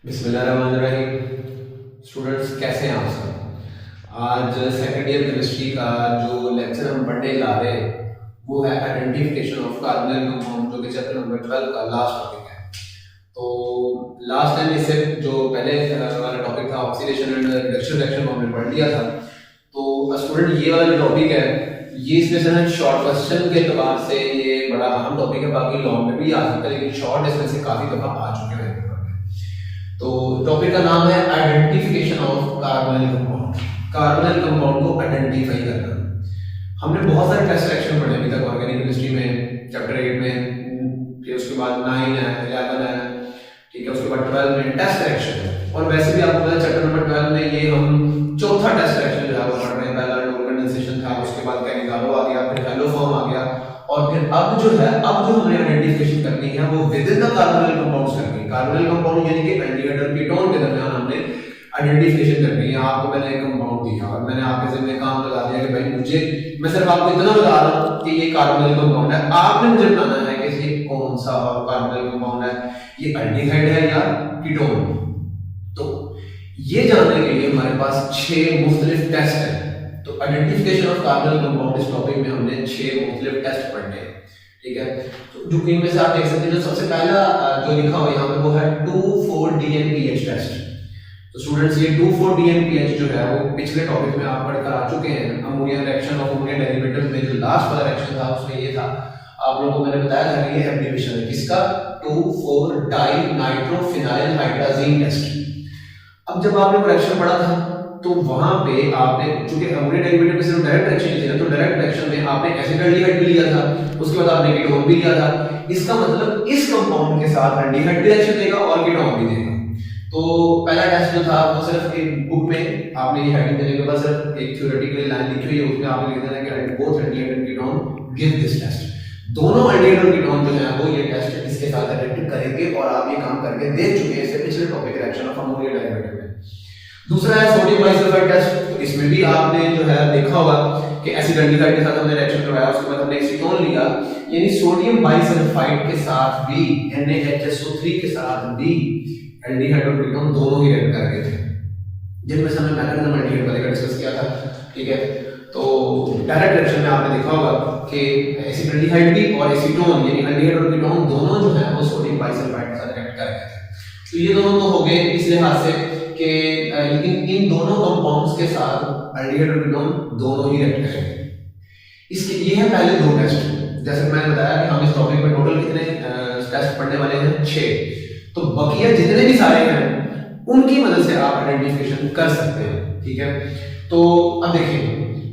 बिस्मिल्लाहिर्रहमानिर्रहीम। स्टूडेंट्स कैसे हैं आप सब। आज सेकेंड ईयर केमिस्ट्री का जो लेक्चर हम पढ़ने जा रहे हैं वो है आइडेंटिफिकेशन ऑफ कार्बोनिल कंपाउंड, जो कि चैप्टर नंबर 12 का लास्ट टॉपिक है। तो लास्ट टाइम इससे जो पहले वाला टॉपिक था ऑक्सीडेशन एंड रिडक्शन रिएक्शन, हमने पढ़ लिया था। तो स्टूडेंट ये वाला जो टॉपिक है ये इसमें से शॉर्ट क्वेश्चन के एतबार से ये बड़ा अहम टॉपिक है, बाकी लॉन्ग में भी आ सकता है लेकिन शॉर्ट इसमें से काफी दफा आ चुके हैं। तो टॉपिक का नाम है identification of carbonyl compound. Carbonyl compound को आइडेंटिफाई करना। हमने बहुत सारे टेस्ट रिएक्शन पढ़े अभी तक ऑर्गेनिक केमिस्ट्री में, चैप्टर 8 में, फिर उसके बाद 9 है, 11 है, ठीक है, उसके बाद 12 में टेस्ट रिएक्शन है। और वैसे भी आपको पता है चैप्टर नंबर 12 में ये हम चौथा टेस्ट रिएक्शन जो है वो पढ़ रहे हैं। पहला डबल कंडेंसेशन था, उसके बाद कैनिकालो आ गया, फिर हेलोफॉर्म आ गया, और फिर अब जो हमने आइडेंटिफिकेशन करनी है वो with in the carbonyl compounds करनी है। कार्बोनिल कंपाउंड यानी कि एल्डिहाइड और कीटोन के दरमियान हमने आइडेंटिफिकेशन करनी है। आपको मैंने एक कंपाउंड दिया और मैंने आपके जिम्मे काम लगा दिया कि भाई मैं सिर्फ आपको इतना बता रहा हूं कि ये कार्बोनिल कंपाउंड है, आपने मुझे बताना है कि ये कौन सा कार्बोनिल कंपाउंड है, ये एल्डिहाइड है या कीटोन। तो ये जानने के लिए हमारे पास 6 मुख्तलिफ टेस्ट हैं। तो आइडेंटिफिकेशन ऑफ कार्बोनिल कंपाउंड इस टॉपिक में हमने 6 मुख्तलिफ टेस्ट पढ़ने हैं, ठीक है। तो जो इनमें से आप देख सकते हैं, जो सबसे पहला जो लिखा हुआ यहाँ पे वो है 2,4-DNPH टेस्ट। तो स्टूडेंट्स ये 2,4-DNPH जो है वो पिछले टॉपिक में आप पढ़कर आ चुके हैं। Ammonia reaction of ammonia derivatives में जो लास्ट वाला रिएक्शन था उसमें ये था, आप लोगों को मैंने बताया था कि ये एब्रिविएशन है किसका, 2,4-डाइनाइट्रोफिनाइल हाइड्राजीन टेस्ट। अब जब आपने रिएक्शन पढ़ा था तो वहां पे आपने चूंकि अमोनिया डेरिवेटिव में सिर्फ डायरेक्ट रिएक्शन थी ना, तो डायरेक्ट रिएक्शन में आपने एसिटाल्डिहाइड भी लिया था, उसके बाद आपने कीटोन भी लिया था। इसका मतलब इस कंपाउंड के साथ एल्डिहाइड भी रिएक्शन देगा और कीटोन भी देगा। तो पहला टेस्ट जो था वो सिर्फ एक बुक में आपने ये हेडिंग देने के बाद सिर्फ एक थ्योरेटिकल लाइन लिखी हुई है, उसमें आपने लिख देना कि both aldehyde and ketone give this test. दोनों एल्डिहाइड और कीटोन जो है वो ये टेस्ट इसके साथ रिलेटेड करेंगे और आप ये काम करके देख चुके हैं इससे पिछले topic reaction of ammonia derivative में। दूसरा है सोडियम बाइसल्फाइड टेस्ट। तो इसमें भी आपने जो है देखा होगा कि एसिड एल्डिहाइड के साथ हमने रिएक्शन करवाया, उसके बाद हमने एसीटोन लिया, यानी सोडियम बाइसल्फाइड के साथ भी NaHSO3 के साथ भी एल्डिहाइड और कीटोन दोनों ही रिएक्ट कर रहे थे, जिनमें से हमने मैकेनिज्म एल्डिहाइड वाले का डिस्कस किया था, ठीक है। तो डायरेक्ट रिएक्शन में आपने देखा होगा कि एसिड एल्डिहाइड भी और एसीटोन यानी एल्डिहाइड और कीटोन दोनों जो है वो सोडियम बाइसल्फाइड के साथ रिएक्ट कर रहे थे। तो ये दोनों तो हो गए इस लिहाज से कि इन दोनों कंपाउंड्स के साथ एल्डिहाइड और कीटोन दोनों ही रिएक्ट करेंगे। इसके ये है पहले 2 टेस्ट। जैसे मैंने बताया कि हम इस टॉपिक में टोटल कितने टेस्ट पढ़ने वाले हैं, 6। तो बकिया जितने भी सारे हैं उनकी मदद से आप आइडेंटिफिकेशन कर सकते हैं, ठीक है। तो अब देखिए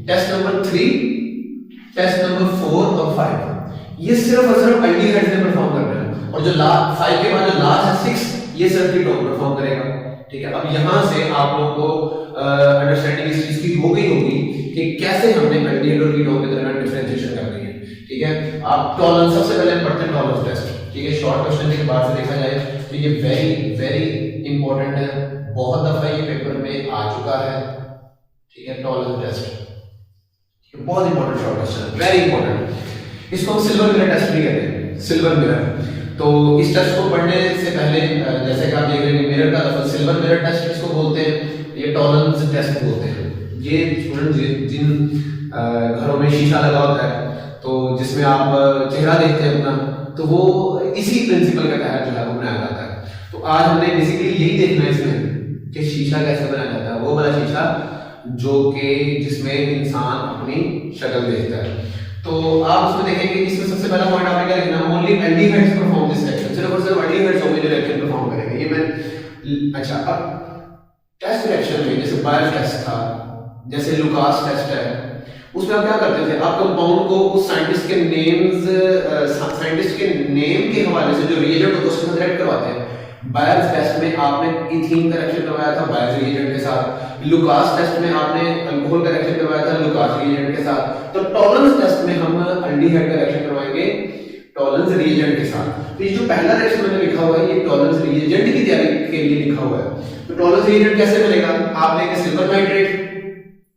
टेस्ट नंबर 3, टेस्ट नंबर 4 और 5 ये सिर्फ और सिर्फ एल्डिहाइड ने परफॉर्म करना है, और जो 5 के बाद जो लास्ट है 6 ये सिर्फ कीटोन परफॉर्म करेगा, ठीक है। अब यहां से आप लोगों को अंडरस्टैंडिंग इस चीज की हो गई होगी कि कैसे हमने एल्डिहाइड और कीटोन के दरमियान डिफरेंशिएशन करनी है, ठीक है। आप टॉलरेंस सबसे पहले पढ़ते हैं टॉलरेंस टेस्ट, ठीक है। शॉर्ट क्वेश्चन के बाद से देखा जाए तो ये वेरी वेरी इंपॉर्टेंट है, बहुत दफा ये पेपर में आ चुका है, ठीक है। टॉलरेंस टेस्ट बहुत इंपॉर्टेंट शॉर्ट क्वेश्चन है, वेरी इंपॉर्टेंट। इसको हम सिल्वर मिरर टेस्ट भी कहते हैं, सिल्वर मिरर। तो इस टेस्ट को पढ़ने से पहले जैसे कि आप देख रहे हैं मिरर का लफ्ज सिल्वर मिरर टेस्ट इसको बोलते हैं, ये टॉलरेंस टेस्ट बोलते हैं। ये स्टूडेंट जिन घरों में शीशा लगा होता है तो जिसमें आप चेहरा देखते हैं अपना, तो वो इसी प्रिंसिपल के तहत जो है वो बनाया जाता है। तो आज हमने बेसिकली यही देखना है इसमें कि शीशा कैसे बनाया जाता है, वो वाला शीशा जो कि जिसमें इंसान अपनी शक्ल देखता है। तो आप उसमें देखेंगे इसमें सबसे पहला पॉइंट आपने क्या लिखना है, only aldehydes perform this reaction, सिर्फ और सिर्फ एल्डिहाइड्स होंगे जो रिएक्शन परफॉर्म करेंगे। ये मैं अच्छा अब टेस्ट रिएक्शन में जैसे बायर टेस्ट था, जैसे लुकास टेस्ट है, उसमें आप क्या करते थे, आप कंपाउंड को उस साइंटिस्ट के नेम के हवाले से जो रिएजेंट होता है उसके साथ रिएक्ट करवाते हैं। बायर टेस्ट में आपने इथीन का रिएक्शन करवाया था बायर रिएजेंट के साथ, लुकास टेस्ट में आपने अल्कोहल का रिएक्शन करवाया था लुकास रिएजेंट के साथ। तो टॉलरेंस टेस्ट में हम एल्डिहाइड का रिएक्शन करवाएंगे टॉलरेंस रिएजेंट के साथ। तो ये जो पहला रिएक्शन मैंने लिखा हुआ है ये टॉलरेंस रिएजेंट की तैयारी के लिए लिखा हुआ है। तो टॉलरेंस रिएजेंट कैसे मिलेगा, आप लेंगे सिल्वर नाइट्रेट,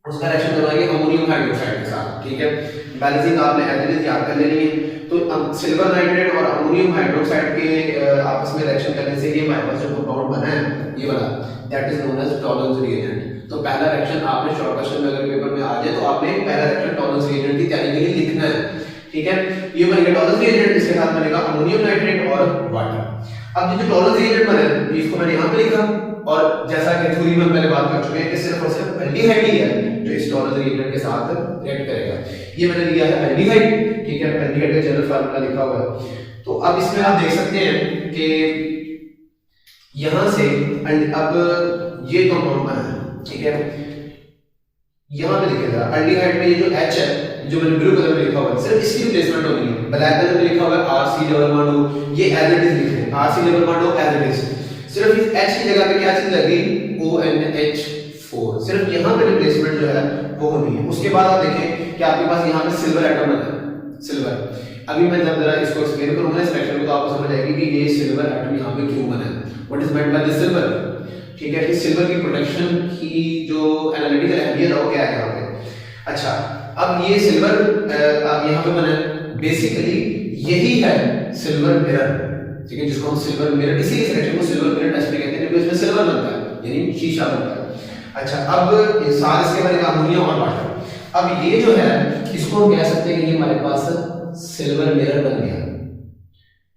उसका रिएक्शन करवाएंगे अमोनियम हाइड्रोक्साइड के साथ, ठीक है। बैलेंसिंग आपने एज इट इज याद कर लेनी है। तो सिल्वर नाइट्रेट और अमोनियम हाइड्रोक्साइड के आपस में रिएक्शन करने से ये हमारे पास जो कंपाउंड बना है ये वाला, that is known as Tollens reagent. तो पहला रिएक्शन आपने शॉर्ट क्वेश्चन में अगर पेपर में आ जाए तो आपने पहला रिएक्शन टॉलरेंस रिएजेंट की तैयारी के लिए लिखना है, ठीक है। ये बनेगा टॉलरेंस रिएजेंट, इसके साथ बनेगा अमोनियम नाइट्रेट और वाटर। अब ये जो टॉलरेंस रिएजेंट बना है इसको मैंने यहाँ पे लिखा, और जैसा कि थ्योरी में पहले बात कर चुके हैं कि सिर्फ और सिर्फ एल्डिहाइड ही है जो इस टॉलरेंस रिएजेंट के साथ रिएक्ट करेगा। ये मैंने लिया है एल्डिहाइड, ठीक है, एल्डिहाइड का जनरल फार्मूला लिखा हुआ है। तो अब इसमें आप देख सकते हैं कि यहां से अब ये कंपाउंड बना है, ठीक है। यहां पे देखिएगा एल्डिहाइड में ये जो H है जो मैंने ब्लू कलर में लिखा हुआ है सिर्फ इसकी रिप्लेसमेंट होनी है। ब्लैक कलर में लिखा हुआ है RC डबल बॉन्ड O, ये एज इट इज लिख रहे हैं RC double bond O as it is. सिर्फ इस H की जगह पे क्या चीज लगी ONH4, सिर्फ यहां पे रिप्लेसमेंट जो है वो होनी है। उसके बाद आप देखें कि आपके पास यहां पे सिल्वर एटम है, सिल्वर। अभी मैं जब जरा इसको एक्सप्लेन करूंगा इस रिएक्शन को तो आपको समझ आएगी कि ये सिल्वर एटम यहां पे क्यों बना है, what is meant by this silver, ठीक है। इस सिल्वर की प्रोटेक्शन की जो एनालिटिकल अहमियत है वो क्या है यहां पे। अच्छा, अब ये सिल्वर यहां पे बना है, बेसिकली यही है सिल्वर मिरर, ठीक है, जिसको हम सिल्वर मिरर, इसी रिएक्शन को सिल्वर मिरर टेस्ट भी कहते हैं क्योंकि इसमें सिल्वर बनता है यानी शीशा बनता है। अच्छा, अब सार इसके बाद अमोनियम और वाटर। अब ये जो है इसको हम कह सकते हैं कि ये हमारे पास सिल्वर मिरर बन गया।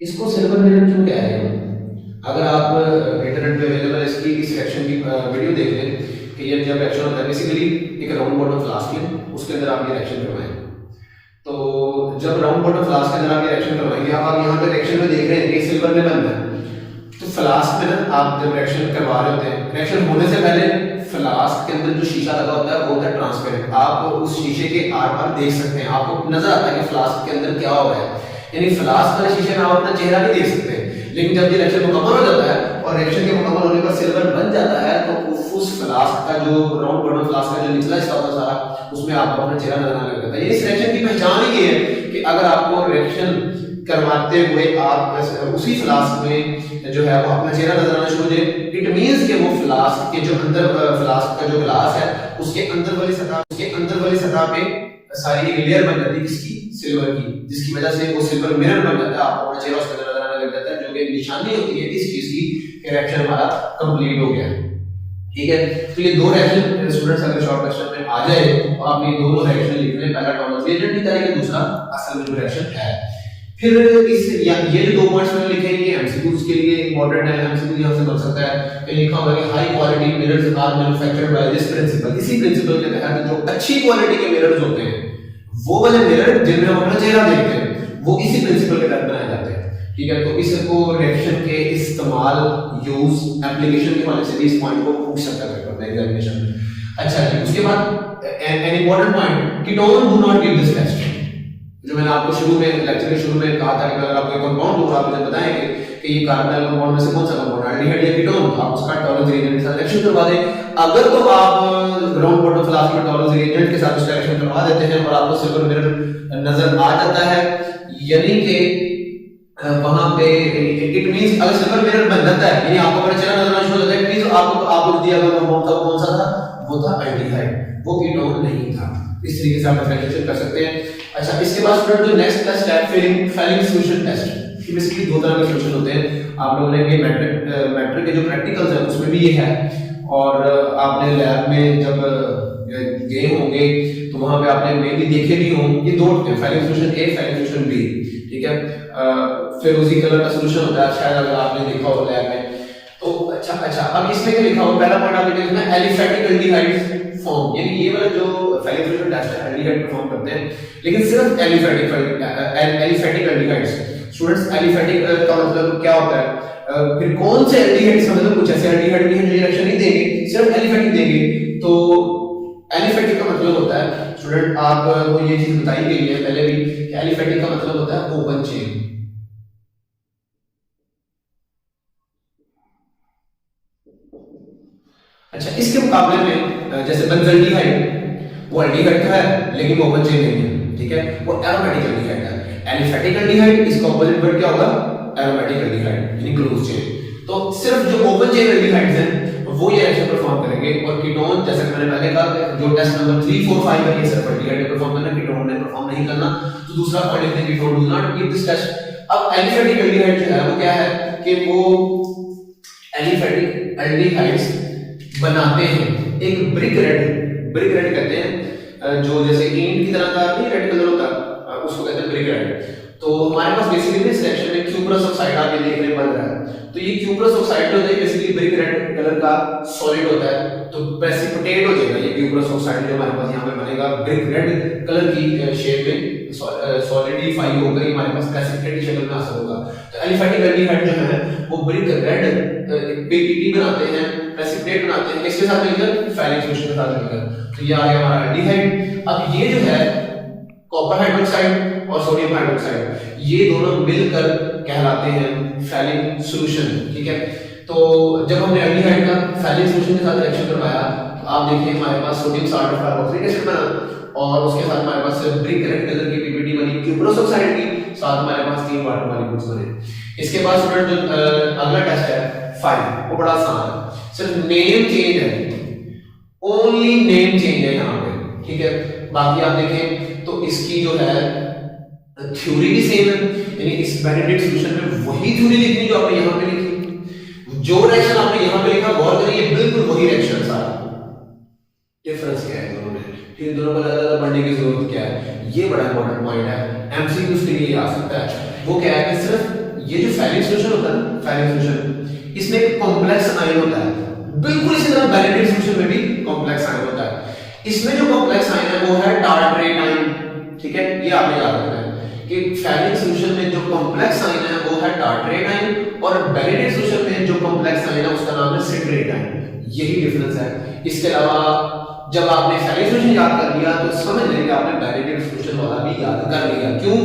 इसको सिल्वर मिरर क्यों कह रहे हैं? अगर आप इंटरनेट पे अवेलेबल है इसकी इस रिएक्शन की वीडियो देख लें कि ये जब रिएक्शन होता है बेसिकली एक राउंड बॉटम फ्लास्क लें, उसके अंदर आप ये रिएक्शन करवाएं। तो जब राउंड बॉटम फ्लास्क के अंदर आप ये रिएक्शन करवाएंगे, आप यहां पे रिएक्शन में देख रहे हैं कि सिल्वर में बनना है। तो फ्लास्क में ना आप जब रिएक्शन करवा रहे होते हैं, रिएक्शन होने से पहले फ्लास्क के अंदर जो शीशा लगा होता है वो होता है ट्रांसपेरेंट। आप उस शीशे के आर पार देख सकते हैं, आपको नजर आता है कि फ्लास्क के अंदर क्या हो रहा है। यानी फ्लास्क वाले शीशे में आप अपना चेहरा नहीं देख सकते, लेकिन जब ये रिएक्शन मुकम्मल हो जाता है और रिएक्शन के मुकम्मल होने पर सिल्वर बन जाता है तो उस फ्लास्क का जो राउंड बॉटम फ्लास्क का जो निचला हिस्सा होता है सारा, उसमें आपको अपना चेहरा नजर आने लगता है। इस रिएक्शन की पहचान ही ये है कि अगर आपको रिएक्शन करवाते हुए आप उसी फ्लास्क में जो है वो अपना चेहरा नजर आना शुरू हो जाए, इट मींस कि वो फ्लास्क के जो अंदर फ्लास्क का जो ग्लास है उसके अंदर वाली सतह पे सारी एक लेयर बन जाती है किसकी, सिल्वर की, जिसकी वजह से वो सिल्वर मिरर बन जाता है, आपको अपना चेहरा उसके अंदर नजर आने लग जाता है, जो कि निशानी होती है इस चीज की रिएक्शन हमारा कंप्लीट हो गया, ठीक है। तो ये दो रिएक्शन स्टूडेंट्स अगर शॉर्ट क्वेश्चन में आ जाए तो आपने दोनों रिएक्शन लिखने, पहला टॉलरेंस रिएजेंट की तरीके, दूसरा असल में जो रिएक्शन है। फिर इस ये जो दो पॉइंट्स मैंने लिखे हैं ये एमसीक्यूज के लिए इंपॉर्टेंट है, एमसीक्यू यहां से बन सकता है कि लिखा होगा कि high quality mirrors are manufactured by this principle. इसी प्रिंसिपल के तहत जो अच्छी क्वालिटी के मिरर्स होते हैं, वो वाले मिरर जिनमें हम अपना चेहरा देखते हैं, वो इसी प्रिंसिपल के तहत बनाए जाते हैं, ठीक है। तो इसको रिएक्शन के इस्तेमाल, यूज, एप्लीकेशन के हवाले से भी इस पॉइंट को पूछ सकता है पेपर में एग्जामिनेशन में। अच्छा जी, उसके बाद an important point, ketone do not give this test. जो मैंने आपको शुरू में लेक्चर के शुरू में कहा था कि अगर आपको कंपाउंड हो, आप मुझे बताएंगे कि ये कार्बोनाइल कंपाउंड में से कौन सा कंपाउंड है, एल्डिहाइड या कीटोन, आप उसका टॉलरेंस रिएजेंट के साथ रिएक्शन करवा दें। अगर तो आप राउंड बॉटम फ्लास्क में टॉलरेंस रिएजेंट के साथ उसका रिएक्शन करवा देते हैं और आपको सिल्वर मिरर नजर आ जाता है, यानी कि वहां पे इट मींस अगर सिल्वर मिरर बन जाता है यानी आपको अपना चेहरा नजर आना शुरू हो जाता है, इट मींस आपको दिया गया कंपाउंड था कौन सा था, वो था एल्डिहाइड, वो कीटोन नहीं था। इस तरीके से आप डिफरेंशिएशन कर सकते हैं। अच्छा, इसके बाद स्टूडेंट जो नेक्स्ट टेस्ट है फेलिंग सॉल्यूशन टेस्ट। बेसिकली दो तरह के सॉल्यूशन होते हैं, आप लोगों ने ये मैट्रिक के जो प्रैक्टिकल्स है उसमें भी ये है, और आपने लैब में जब गए होंगे तो वहां पे आपने मेनली देखे भी होंगे, ये दो होते हैं, फेलिंग सॉल्यूशन ए, फेलिंग सॉल्यूशन बी, ठीक है। फिरोजी कलर का सॉल्यूशन होता है शायद अगर आपने देखा हो लैब में तो। अच्छा, अब इसमें क्या लिखा हुआ, पहला पॉइंट आपने लिखना है एलिफैटिक एल्डिहाइड फॉर्म, यानी ये वाला जो फेलिंग सॉल्यूशन टेस्ट है एल्डिहाइड फॉर्म करते हैं, लेकिन सिर्फ एलिफैटिक एल्डिहाइड्स। स्टूडेंट्स एलिफैटिक का मतलब क्या होता है, फिर कौन से एल्डिहाइड्स, मतलब कुछ ऐसे एल्डिहाइड भी हैं जो रिएक्शन नहीं देंगे, सिर्फ एलिफैटिक देंगे। तो एलिफैटिक का मतलब होता है स्टूडेंट, आपको ये चीज बताई गई है पहले भी कि एलिफैटिक का मतलब होता है ओपन चेन। अच्छा, इसके मुकाबले में जैसे बेंजल्डिहाइड, वो एल्डिहाइड है लेकिन ओपन चेन नहीं है, ठीक है, वो एरोमेटिक एल्डिहाइड है। एलिफैटिक एल्डिहाइड इसका ऑपोजिट वर्ड क्या होगा, एरोमेटिक एल्डिहाइड यानी क्लोज चेन। तो सिर्फ जो ओपन चेन एल्डिहाइड्स हैं वो ये रिएक्शन परफॉर्म करेंगे। और कीटोन जैसे कि मैंने पहले कहा जो टेस्ट नंबर 3 4 5 है ये सिर्फ एल्डिहाइड ने परफॉर्म करना, कीटोन ने परफॉर्म नहीं करना। तो दूसरा पॉइंट लिखते हैं ketone do not give this test. अब एलिफेटिक एल्डिहाइड जो है वो क्या है कि वो एलिफेटिक एल्डिहाइड्स बनाते हैं एक ब्रिक रेड कहते हैं, जो जैसे ईंट की तरह का नहीं रेड कलर होता उसको कहते हैं ब्रिक रेड। तो हमारे पास बेसिकली इस रिएक्शन में क्यूप्रस ऑक्साइड आपके देखने बन रहा है। तो ये क्यूप्रस ऑक्साइड जो है बेसिकली ब्रिक रेड कलर का सॉलिड होता है, तो प्रेसिपिटेट हो जाएगा ये क्यूप्रस ऑक्साइड जो हमारे पास यहाँ पे बनेगा ब्रिक रेड कलर की शेप में सॉलिडिफाई होकर ये हमारे पास प्रेसिपिटेट की शक्ल में हासिल होगा। तो एलिफेटिक एल्डिहाइड जो है वो ब्रिक रेड पीपीटी बनाते हैं, प्रेसिपिटेट बनाते हैं, किसके साथ मिलकर फैलिक सॉल्यूशन के साथ मिलकर। तो ये आ गया हमारा एल्डिहाइड। अब ये जो है कॉपर हाइड्रोक्साइड और सोडियम हाइड्रोक्साइड ये दोनों मिलकर कहलाते हैं फैलिक सॉल्यूशन, ठीक है। तो जब हमने एल्डिहाइड का फैलिक सॉल्यूशन के साथ रिएक्शन करवाया तो आप देखिए हमारे पास sodium salt of carboxylic acid बना और उसके साथ हमारे पास ब्रिक रेड कलर की पीपीटी बनी क्यूप्रस ऑक्साइड की, साथ हमारे पास 3 वाटर मॉलिक्यूल्स बने। इसके बाद स्टूडेंट जो अगला टेस्ट है 5 वो बड़ा आसान है, सिर्फ नेम चेंज है, ओनली नेम चेंज है यहाँ पे, ठीक है। बाकी आप देखें तो इसकी जो है थ्योरी भी सेम है, यानी इस बेनेडिक्ट सॉल्यूशन में वही थ्योरी लिखनी जो आपने यहाँ पे लिखी, जो रिएक्शन आपने यहाँ पे लिखा गौर करिए बिल्कुल वही रिएक्शन सारा। डिफरेंस क्या है दोनों में, फिर दोनों को अलग-अलग पढ़ने की जरूरत क्या है, ये बड़ा इंपॉर्टेंट पॉइंट है, एमसीक्यूज के लिए आ सकता है। वो क्या है कि सिर्फ ये जो फैलिक सॉल्यूशन होता है ना, फैलिक सॉल्यूशन इसमें एक कॉम्प्लेक्स आयन होता है, बिल्कुल इसी तरह बेनेडिक्ट सॉल्यूशन में भी कॉम्प्लेक्स आयन होता है। इसमें जो कॉम्प्लेक्स आयन है वो है टार्ट्रेट आयन, ठीक है। ये आपने याद रखना है कि फैलिक सॉल्यूशन में जो कॉम्प्लेक्स आयन है वो है टार्ट्रेट आयन और बेनेडिक्ट सॉल्यूशन में जो कॉम्प्लेक्स आयन है उसका नाम है सिट्रेट आयन, यही डिफरेंस है। इसके अलावा जब आपने फैलिक सॉल्यूशन याद कर लिया तो समझ लेंगे आपने बेनेडिक्ट सॉल्यूशन वाला भी याद कर लिया, क्यों,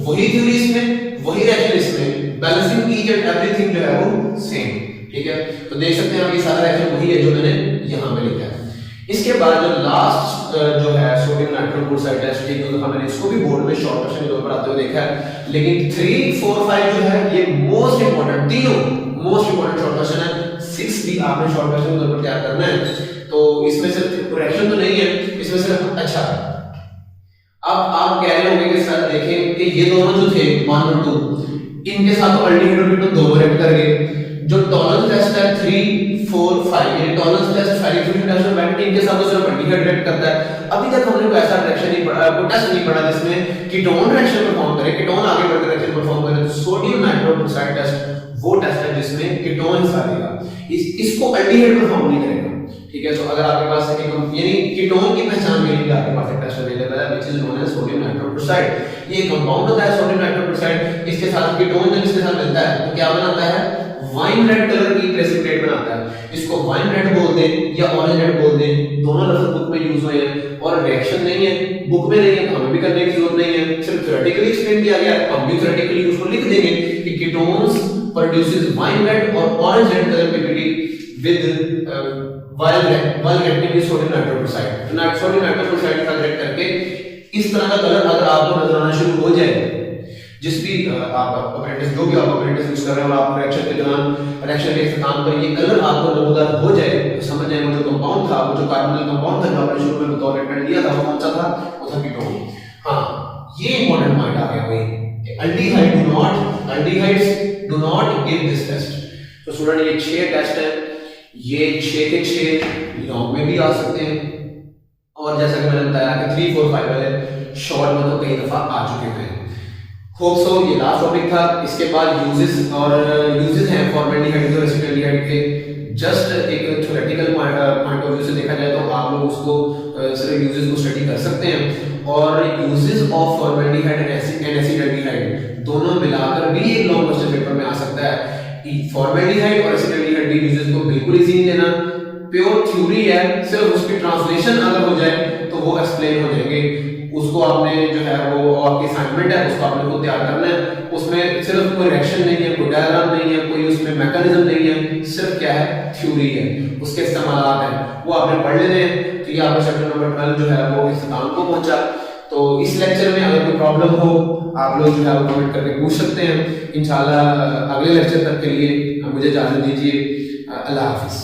वही थ्योरी इसमें वही रिएक्शन इसमें, बैलेंसिंग ईच एंड एवरीथिंग जो है वो सेम, ठीक है। तो देख सकते हैं आप ये सारा रिएक्शन वही है जो मैंने यहाँ पे लिखा है। इसके बाद जो लास्ट जो है सोडियम नाइट्रोजन क्लोराइड टेस्ट, एक दो दफा मैंने इसको भी बोर्ड में शॉर्ट क्वेश्चन के तौर पर आते हुए देखा है, लेकिन 3 4 5 जो है ये मोस्ट इंपॉर्टेंट, तीनों मोस्ट इंपॉर्टेंट शॉर्ट क्वेश्चन है। 6 भी आपने शॉर्ट क्वेश्चन के तौर पर तैयार करना है। तो इसमें सिर्फ रिएक्शन तो नहीं है, इसमें सिर्फ अच्छा अब आप कह रहे होंगे कि सर देखें कि ये दोनों जो थे 1 और 2 इनके साथ तो अल्डिहाइड और कीटोन दोनों रिएक्ट कर गए। जो टॉलरेंस टेस्ट है 3 4 5 ये Tollens test Fehling's solution test में बैठ इनके साथ तो सिर्फ अल्डिहाइड रिएक्ट करता है। अभी तक हमने कोई ऐसा रिएक्शन नहीं पढ़ा, कोई टेस्ट नहीं पढ़ा जिसमें कीटोन रिएक्शन परफॉर्म करे, कीटोन आगे बढ़कर रिएक्शन परफॉर्म करे। तो सोडियम नाइट्रोक्लोराइड टेस्ट वो टेस्ट है जिसमें कीटोन हिस्सा लेगा, इसको अल्डिहाइड परफॉर्म नहीं करेगा, ठीक है। तो अगर आपके पास एक यानी कीटोन की पहचान के लिए आपके पास एक टेस्ट अवेलेबल है which is known as sodium nitrochloride. ये कंपाउंड होता है सोडियम नाइट्रोक्लोराइड, इसके साथ कीटोन जब इसके साथ मिलता है तो क्या बनाता है, वाइन रेड कलर की प्रेसिपिटेट बनाता है। इसको वाइन रेड बोल दें या ऑरेंज रेड बोल दें, दोनों लफ्ज बुक में यूज हुए हैं और रिएक्शन नहीं है, बुक में नहीं है तो हमें भी करने की जरूरत नहीं है, सिर्फ थ्योरेटिकली एक्सप्लेन किया गया है। हम भी थ्योरेटिकली उसको लिख देंगे कि कीटोन्स प्रोड्यूसेस वाइन रेड और orange red colour PPT with while reacting with sodium nitrochloride। तो सोडियम नाइट्रोक्लोराइड के साथ रिएक्ट करके इस तरह का कलर अगर आपको नजर आना शुरू हो जाए, जिस भी आप अपरेंटिस जो भी आप अपरेंटिस यूज कर रहे हो और आप रिएक्शन के दौरान रिएक्शन के इख्तिताम पर ये कलर आपको नमूदार हो जाए तो समझ जाए वो जो कंपाउंड था, वो जो कार्बोनिल कंपाउंड था जो आपने शुरू में बतौर रेक्टेंट लिया था वो कौन सा था, वो था कीटोन। हां ये इंपॉर्टेंट पॉइंट आ गया भाई, aldehydes do not give this test. तो स्टूडेंट ये 6 टेस्ट है, ये 6 के 6 लॉन्ग में भी आ सकते हैं और जैसा कि मैंने बताया कि 3 4 5 वाले शॉर्ट में तो कई दफा आ चुके हैं। होप सो ये लास्ट टॉपिक था। इसके बाद यूजेस हैं फॉर्मेल्डिहाइड और एसिटाल्डिहाइड के। जस्ट एक थ्योरेटिकल पॉइंट ऑफ व्यू से देखा जाए तो आप लोग उसको सिर्फ यूजेस को स्टडी कर सकते हैं और uses of formaldehyde and acetaldehyde दोनों मिलाकर भी एक लॉन्ग क्वेश्चन पेपर में आ सकता है। फॉर्मेल्डिहाइड और एसिटाल्डिहाइड के यूजेस को बिल्कुल इजी नहीं लेना, प्योर थ्योरी है, सिर्फ उसकी ट्रांसलेशन अगर हो जाए तो वो एक्सप्लेन हो जाएंगे। उसको आपने जो है वो आपकी असाइनमेंट है उसको आपने खुद तैयार करना है। उसमें सिर्फ कोई रिएक्शन नहीं है, कोई डायग्राम नहीं है, कोई उसमें मैकेनिज्म नहीं है, सिर्फ क्या है थ्योरी है, उसके इस्तेमालात हैं वो आपने पढ़ लेने हैं। तो ये आपका चैप्टर नंबर 12 जो है वो इख्तिताम को पहुंचा। तो इस लेक्चर में अगर कोई प्रॉब्लम हो आप लोग जो है वो कमेंट करके पूछ सकते हैं। इंशाल्लाह अगले लेक्चर तक के लिए मुझे इजाजत दीजिए। अल्लाह हाफिज।